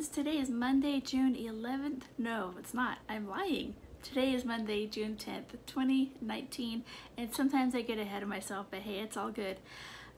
guys, today is Monday, June 11th. No, it's not. I'm lying. Today is Monday, June 10th, 2019, and sometimes I get ahead of myself, but hey, it's all good.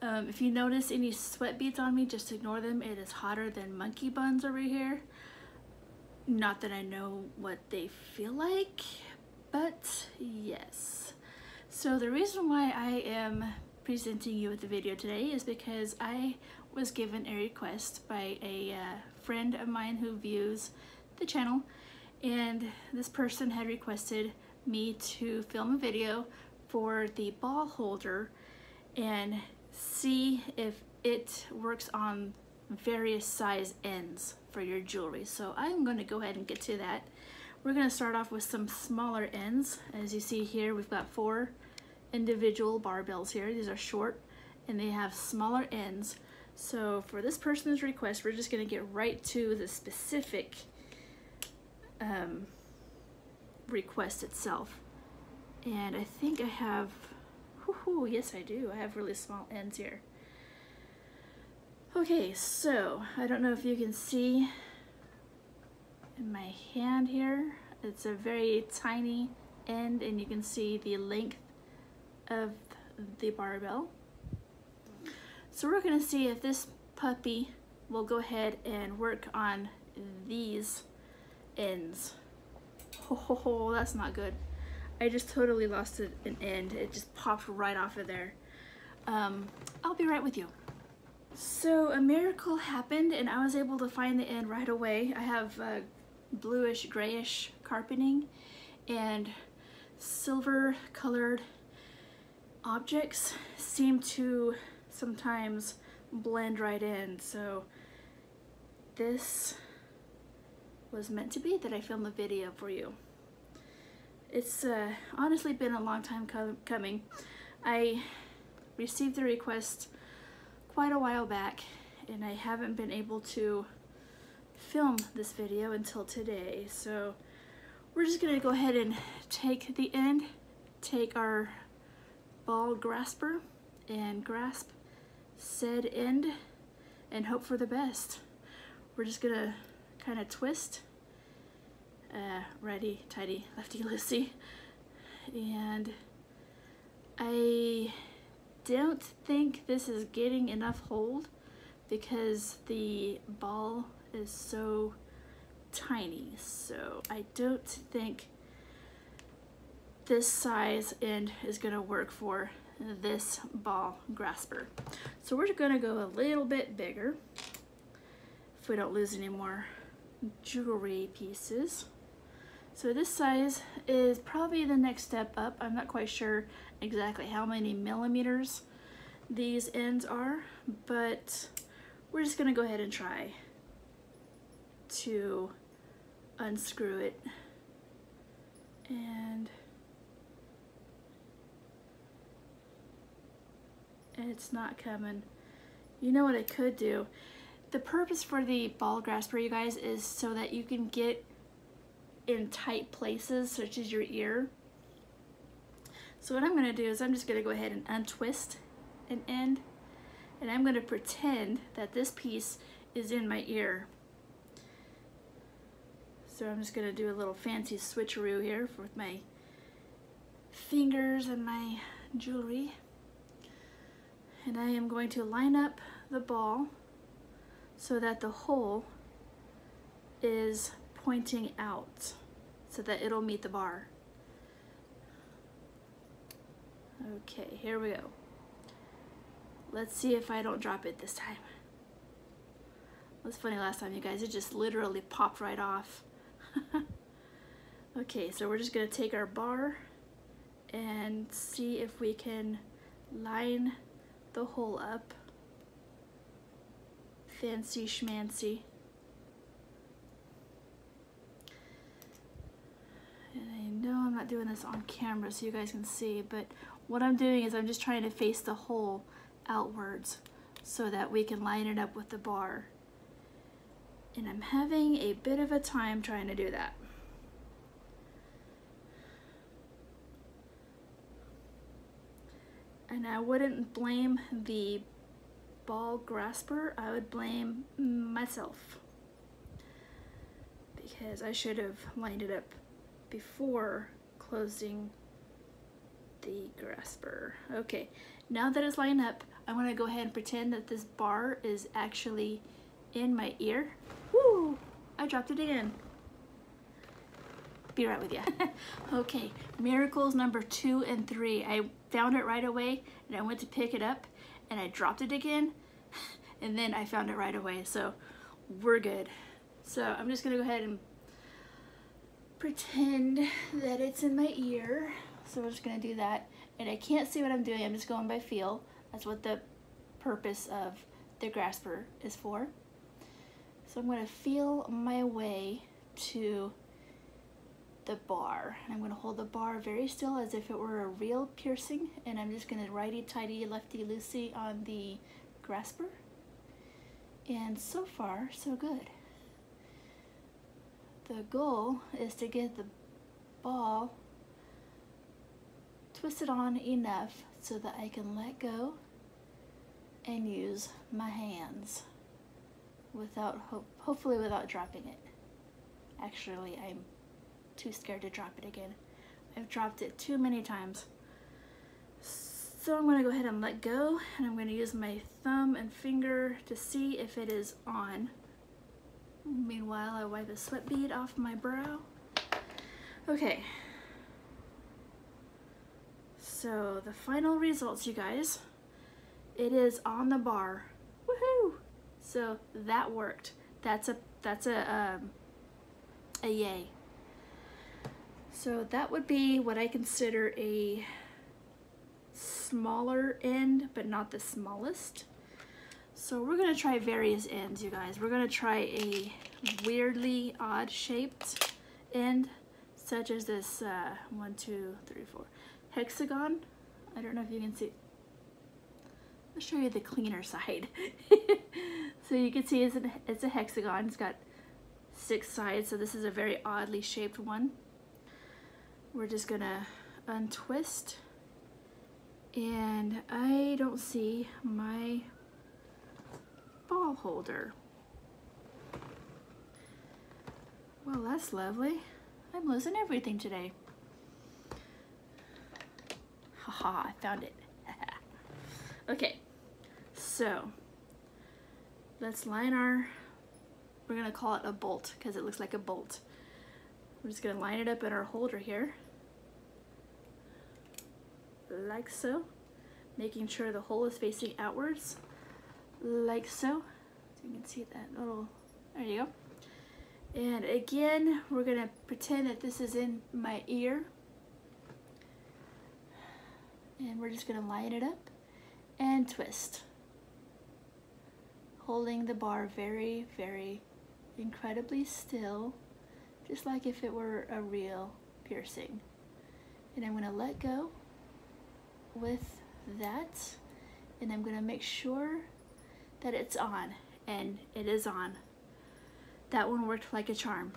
If you notice any sweat beads on me, just ignore them. It is hotter than monkey buns over here. Not that I know what they feel like, but yes. So the reason why I am presenting you with the video today is because I was given a request by a friend of mine who views the channel, and this person had requested me to film a video for the ball holder and see if it works on various size ends for your jewelry. So I'm going to go ahead and get to that. We're going to start off with some smaller ends. As you see here, we've got 4 individual barbells here. These are short and they have smaller ends. So for this person's request, we're just going to get right to the specific request itself. And I think I have, yes I do, I have really small ends here. Okay, so I don't know if you can see in my hand here, it's a very tiny end and you can see the length of the barbell. So we're going to see if this puppy will go ahead and work on these ends. Oh, that's not good. I just totally lost an end. It just popped right off of there. I'll be right with you. So a miracle happened and I was able to find the end right away. I have bluish grayish carpeting and silver colored objects seem to sometimes blend right in. So this was meant to be that I filmed the video for you. It's honestly been a long time coming. I received the request quite a while back and I haven't been able to film this video until today. So we're just gonna go ahead and take the end, take our ball grasper and grasp said end and hope for the best. We're just gonna kind of twist, righty tighty, lefty loosey, and I don't think this is getting enough hold because the ball is so tiny, so I don't think this size end is gonna work for this ball grasper. So we're gonna go a little bit bigger if we don't lose any more jewelry pieces. So this size is probably the next step up. I'm not quite sure exactly how many millimeters these ends are, but we're just gonna go ahead and try to unscrew it. And it's not coming. You know what I could do? The purpose for the ball grasper, you guys, is so that you can get in tight places such as your ear. So what I'm going to do is I'm just going to go ahead and untwist an end and I'm going to pretend that this piece is in my ear. So I'm just going to do a little fancy switcheroo here with my fingers and my jewelry. And I am going to line up the ball so that the hole is pointing out so that it'll meet the bar. Okay, here we go. Let's see if I don't drop it this time. It was funny last time, you guys. It just literally popped right off. Okay, so we're just gonna take our bar and see if we can line the hole up. Fancy schmancy. And I know I'm not doing this on camera so you guys can see, but what I'm doing is I'm just trying to face the hole outwards so that we can line it up with the bar. And I'm having a bit of a time trying to do that. And I wouldn't blame the ball grasper, I would blame myself. because I should have lined it up before closing the grasper. Okay, now that it's lined up, I'm gonna go ahead and pretend that this bar is actually in my ear. Woo! I dropped it again. Be right with you. Okay, miracles number 2 and 3. I found it right away and I went to pick it up and I dropped it again and then I found it right away, so we're good. So I'm just gonna go ahead and pretend that it's in my ear. So we're just gonna do that. And I can't see what I'm doing, I'm just going by feel. That's what the purpose of the grasper is for. So I'm gonna feel my way to the bar. And I'm gonna hold the bar very still as if it were a real piercing. And I'm just gonna righty-tighty, lefty-loosey on the grasper. And so far, so good. The goal is to get the ball twisted on enough so that I can let go and use my hands without, hopefully without dropping it. Actually, I'm too scared to drop it again. I've dropped it too many times. So I'm gonna go ahead and let go, and I'm gonna use my thumb and finger to see if it is on. Meanwhile, I wipe a sweat bead off my brow. Okay. So the final results, you guys. It is on the bar. Woohoo! So that worked. That's a yay. So that would be what I consider a smaller end, but not the smallest. So we're gonna try various ends, you guys. We're gonna try a weirdly odd shaped end, such as this 1, 2, 3, 4 hexagon. I don't know if you can see. I'll show you the cleaner side. So you can see it's a hexagon. It's got 6 sides, so this is a very oddly shaped one. We're just gonna untwist, and I don't see my ball holder. Well, that's lovely. I'm losing everything today. Haha, I found it. Okay, so let's line our, we're gonna call it a bolt because it looks like a bolt. We're just gonna line it up in our holder here, like so, making sure the hole is facing outwards, like so. So you can see that little, there you go. And again, we're gonna pretend that this is in my ear. And we're just gonna line it up and twist. Holding the bar very, very incredibly still, just like if it were a real piercing. And I'm gonna let go with that, and I'm gonna make sure that it's on, and it is on. That one worked like a charm.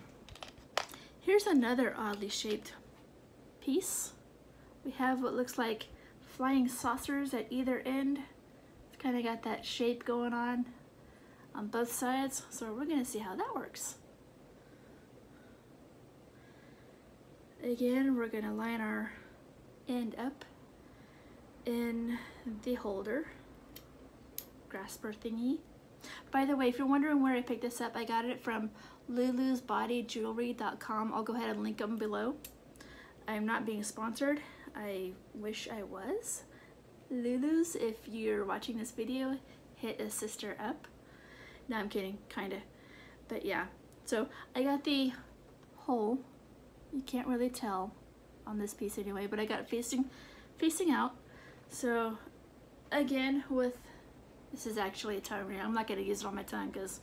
Here's another oddly shaped piece. We have what looks like flying saucers at either end. It's kind of got that shape going on both sides, so we're gonna see how that works. Again, we're gonna line our end up in the holder, grasper thingy. By the way, if you're wondering where I picked this up, I got it from lulusbodyjewelry.com. I'll go ahead and link them below. I'm not being sponsored. I wish I was. Lulus, if you're watching this video, hit a sister up. No, I'm kidding, kinda. But yeah, so I got the hole. You can't really tell on this piece anyway, but I got it facing out. So again, with, this is actually a tongue ring. I'm not gonna use it on my tongue because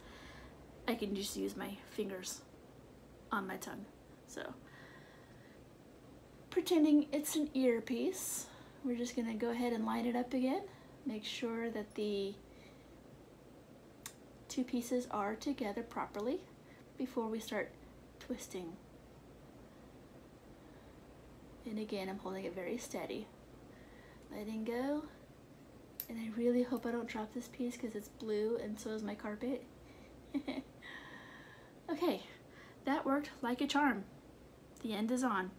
I can just use my fingers on my tongue. So pretending it's an earpiece, we're just gonna go ahead and line it up again. Make sure that the 2 pieces are together properly before we start twisting. And again, I'm holding it very steady. Letting go. And I really hope I don't drop this piece because it's blue and so is my carpet. Okay, that worked like a charm. The end is on.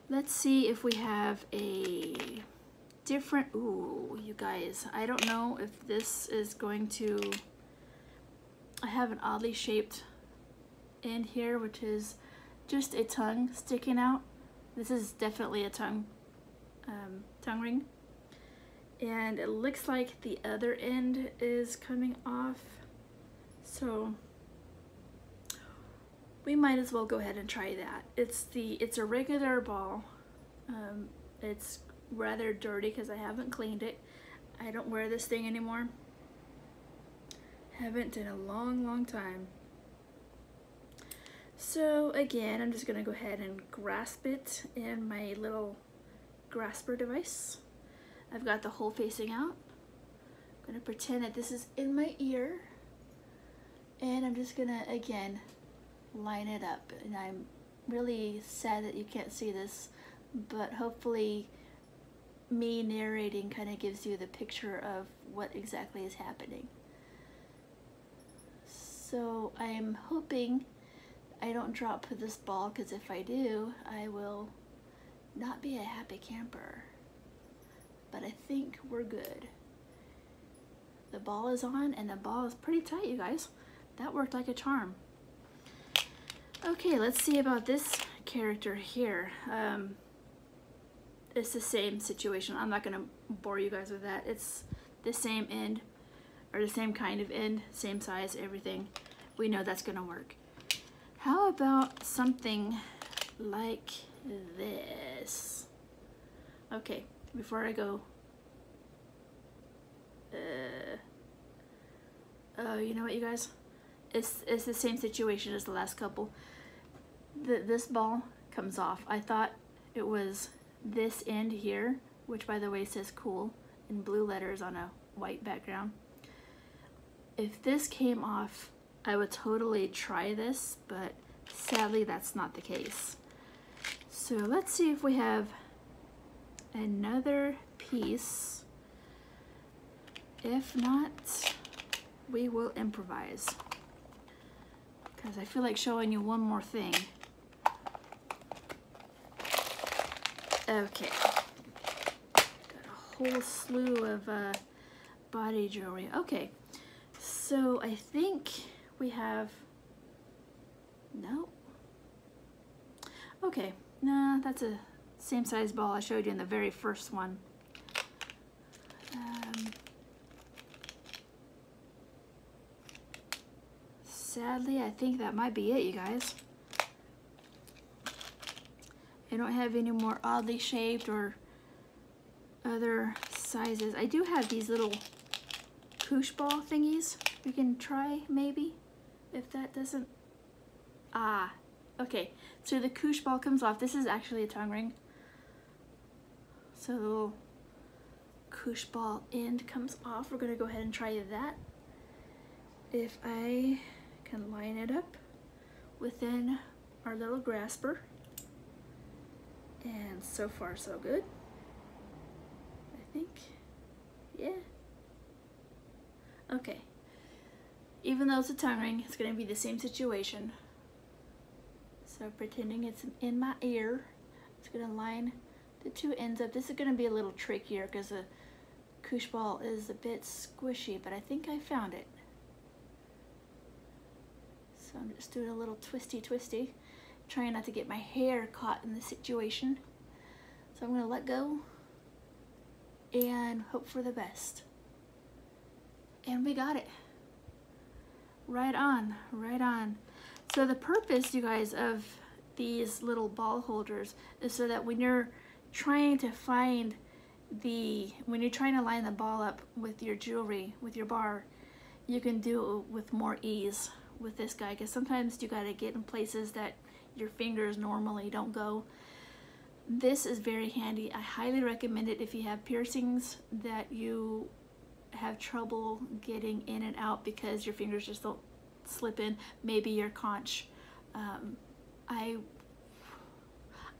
Let's see if we have a different, ooh, you guys, I don't know if this is going to, I have an oddly shaped end here, which is just a tongue sticking out. This is definitely a tongue ring. And it looks like the other end is coming off. So we might as well go ahead and try that. It's a regular ball. It's rather dirty because I haven't cleaned it. I don't wear this thing anymore. Haven't in a long time. So again, I'm just gonna go ahead and grasp it in my little grasper device. I've got the hole facing out. I'm gonna pretend that this is in my ear, and I'm just gonna, again, line it up. And I'm really sad that you can't see this, but hopefully me narrating kind of gives you the picture of what exactly is happening. So I'm hoping I don't drop this ball, because if I do, I will not be a happy camper. But I think we're good. The ball is on, and the ball is pretty tight, you guys. That worked like a charm. Okay, let's see about this character here. It's the same situation. I'm not gonna bore you guys with that. It's the same end, or the same kind of end, same size, everything. We know that's gonna work. How about something like this? Okay, before I go, oh, you know what, you guys? It's the same situation as the last couple. This ball comes off. I thought it was this end here, which by the way says cool in blue letters on a white background. If this came off, I would totally try this, but sadly that's not the case. So let's see if we have another piece. If not, we will improvise, because I feel like showing you one more thing. Okay, got a whole slew of body jewelry. Okay, so I think we have, no. Okay, nah, that's a same size ball I showed you in the very first one. Sadly, I think that might be it, you guys. I don't have any more oddly shaped or other sizes. I do have these little koosh ball thingies we can try, maybe, if that doesn't, okay, so the koosh ball comes off. This is actually a tongue ring. So the little koosh ball end comes off. We're gonna go ahead and try that. If I can line it up within our little grasper. And so far so good, I think. Yeah. Okay. Even though it's a tongue ring, it's going to be the same situation. So pretending it's in my ear, it's going to line the two ends up. This is going to be a little trickier because the koosh ball is a bit squishy, but I think I found it. So I'm just doing a little twisty, trying not to get my hair caught in the situation. So I'm going to let go and hope for the best. And we got it. Right on, right on. So the purpose, you guys, of these little ball holders is so that when you're trying to find when you're trying to line the ball up with your jewelry, with your bar, you can do it with more ease with this guy, because sometimes you got to get in places that your fingers normally don't go. This is very handy. I highly recommend it if you have piercings that you have trouble getting in and out because your fingers just don't slip in, maybe your conch. I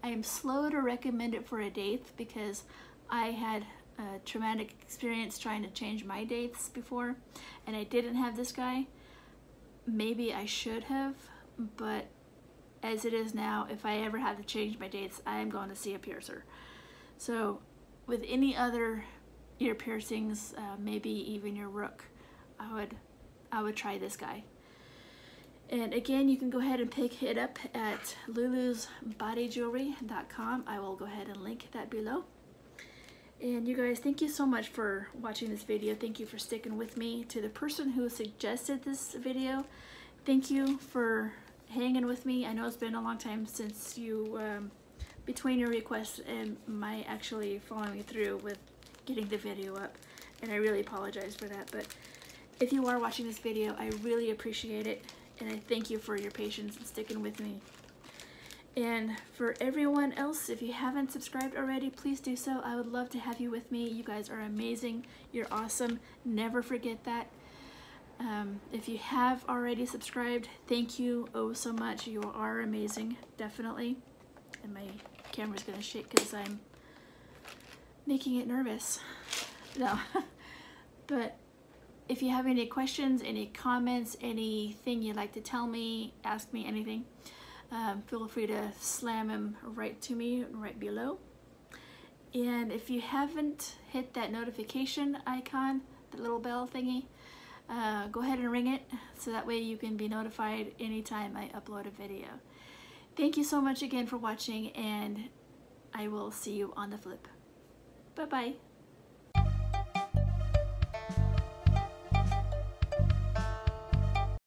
am slow to recommend it for a daith because I had a traumatic experience trying to change my daiths before, and I didn't have this guy. Maybe I should have, but as it is now, if I ever have to change my dates, I am going to see a piercer. So with any other ear piercings, maybe even your rook, I would try this guy. And again, you can go ahead and pick it up at lulusbodyjewelry.com. I will go ahead and link that below. And you guys, thank you so much for watching this video. Thank you for sticking with me. To the person who suggested this video, thank you for hanging with me. I know it's been a long time since you, between your requests and my actually following through with getting the video up. And I really apologize for that. But if you are watching this video, I really appreciate it. And I thank you for your patience and sticking with me. And for everyone else, if you haven't subscribed already, please do so. I would love to have you with me. You guys are amazing. You're awesome. Never forget that. If you have already subscribed, thank you oh so much. You are amazing, definitely. And my camera's gonna shake because I'm making it nervous. No, but if you have any questions, any comments, anything you'd like to tell me, ask me anything, feel free to slam them right to me right below. And if you haven't hit that notification icon, the little bell thingy, go ahead and ring it so that way you can be notified anytime I upload a video. Thank you so much again for watching, and I will see you on the flip. Bye-bye.